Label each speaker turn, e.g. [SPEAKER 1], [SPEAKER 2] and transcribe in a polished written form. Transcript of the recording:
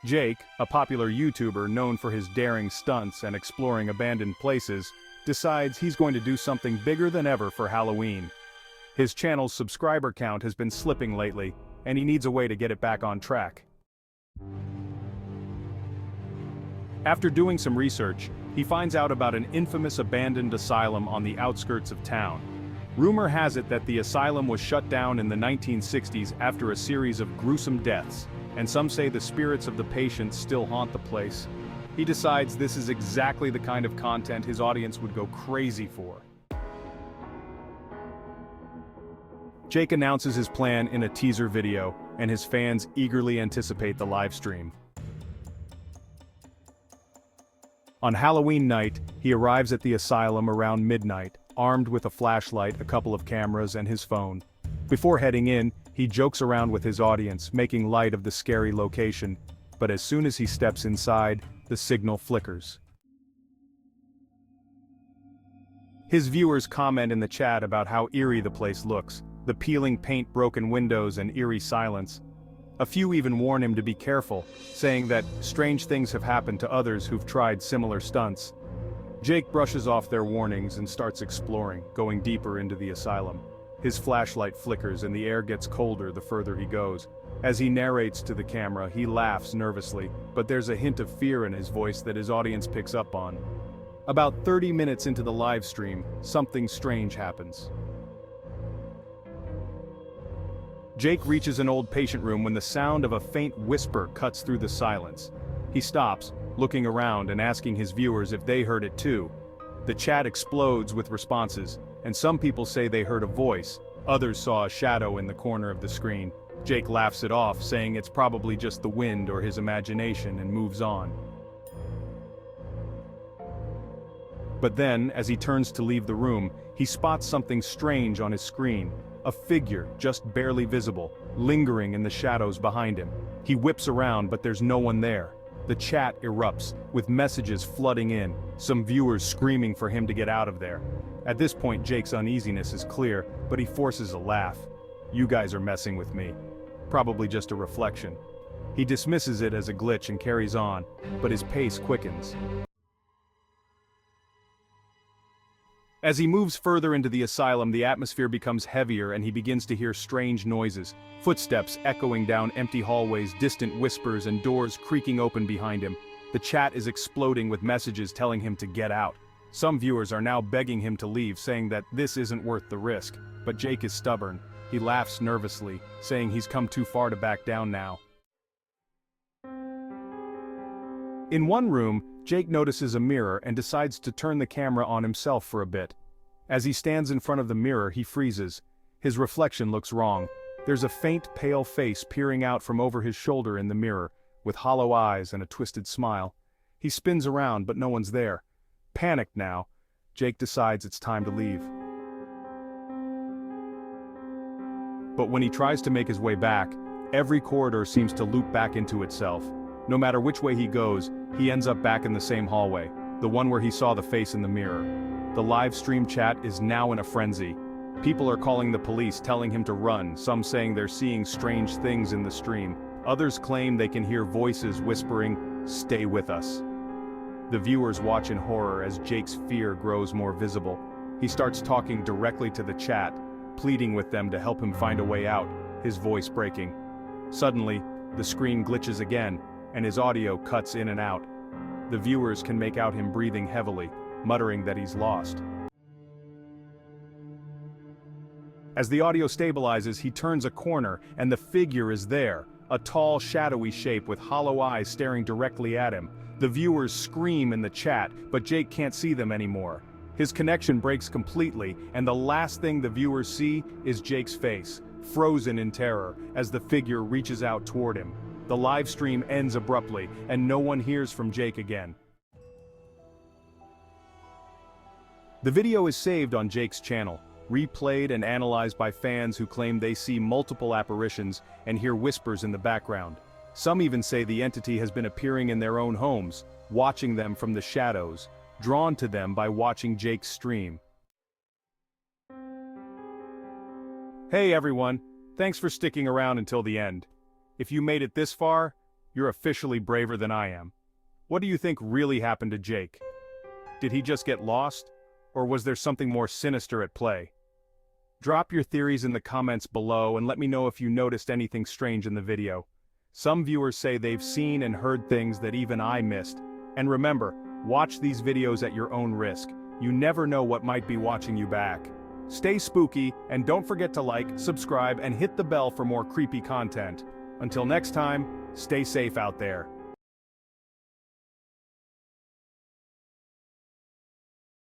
[SPEAKER 1] Jake, a popular YouTuber known for his daring stunts and exploring abandoned places, decides he's going to do something bigger than ever for Halloween. His channel's subscriber count has been slipping lately, and he needs a way to get it back on track. After doing some research, he finds out about an infamous abandoned asylum on the outskirts of town. Rumor has it that the asylum was shut down in the 1960s after a series of gruesome deaths, and some say the spirits of the patients still haunt the place. He decides this is exactly the kind of content his audience would go crazy for. Jake announces his plan in a teaser video, and his fans eagerly anticipate the live stream. On Halloween night, he arrives at the asylum around midnight, armed with a flashlight, a couple of cameras, and his phone. Before heading in, he jokes around with his audience, making light of the scary location, but as soon as he steps inside, the signal flickers. His viewers comment in the chat about how eerie the place looks, the peeling paint, broken windows, and eerie silence. A few even warn him to be careful, saying that strange things have happened to others who've tried similar stunts. Jake brushes off their warnings and starts exploring, going deeper into the asylum. His flashlight flickers and the air gets colder the further he goes. As he narrates to the camera, he laughs nervously, but there's a hint of fear in his voice that his audience picks up on. About 30 minutes into the live stream, something strange happens. Jake reaches an old patient room when the sound of a faint whisper cuts through the silence. He stops, looking around and asking his viewers if they heard it too. The chat explodes with responses, and some people say they heard a voice, others saw a shadow in the corner of the screen. Jake laughs it off, saying it's probably just the wind or his imagination, and moves on. But then, as he turns to leave the room, he spots something strange on his screen. A figure, just barely visible, lingering in the shadows behind him. He whips around, but there's no one there. The chat erupts, with messages flooding in, some viewers screaming for him to get out of there. At this point, Jake's uneasiness is clear, but he forces a laugh. "You guys are messing with me. Probably just a reflection." He dismisses it as a glitch and carries on, but his pace quickens. As he moves further into the asylum, the atmosphere becomes heavier and he begins to hear strange noises. Footsteps echoing down empty hallways, distant whispers, and doors creaking open behind him. The chat is exploding with messages telling him to get out. Some viewers are now begging him to leave, saying that this isn't worth the risk. But Jake is stubborn. He laughs nervously, saying he's come too far to back down now. In one room, Jake notices a mirror and decides to turn the camera on himself for a bit. As he stands in front of the mirror, he freezes. His reflection looks wrong. There's a faint, pale face peering out from over his shoulder in the mirror, with hollow eyes and a twisted smile. He spins around, but no one's there. Panicked now, Jake decides it's time to leave. But when he tries to make his way back, every corridor seems to loop back into itself. No matter which way he goes, he ends up back in the same hallway, the one where he saw the face in the mirror. The live stream chat is now in a frenzy. People are calling the police, telling him to run, some saying they're seeing strange things in the stream. Others claim they can hear voices whispering, "Stay with us." The viewers watch in horror as Jake's fear grows more visible. He starts talking directly to the chat, pleading with them to help him find a way out, his voice breaking. Suddenly, the screen glitches again, and his audio cuts in and out. The viewers can make out him breathing heavily, muttering that he's lost. As the audio stabilizes, he turns a corner, and the figure is there, a tall, shadowy shape with hollow eyes staring directly at him. The viewers scream in the chat, but Jake can't see them anymore. His connection breaks completely, and the last thing the viewers see is Jake's face, frozen in terror, as the figure reaches out toward him. The live stream ends abruptly, and no one hears from Jake again. The video is saved on Jake's channel, replayed and analyzed by fans who claim they see multiple apparitions and hear whispers in the background. Some even say the entity has been appearing in their own homes, watching them from the shadows, drawn to them by watching Jake's stream. Hey everyone, thanks for sticking around until the end. If you made it this far, You're officially braver than I am. What do you think really happened to Jake? Did he just get lost? Or was there something more sinister at play? Drop your theories in the comments below and let me know if you noticed anything strange in the video. Some viewers say they've seen and heard things that even I missed. And remember, watch these videos at your own risk. You never know what might be watching you back. Stay spooky, and don't forget to like, subscribe, and hit the bell for more creepy content. Until next time, stay safe out there.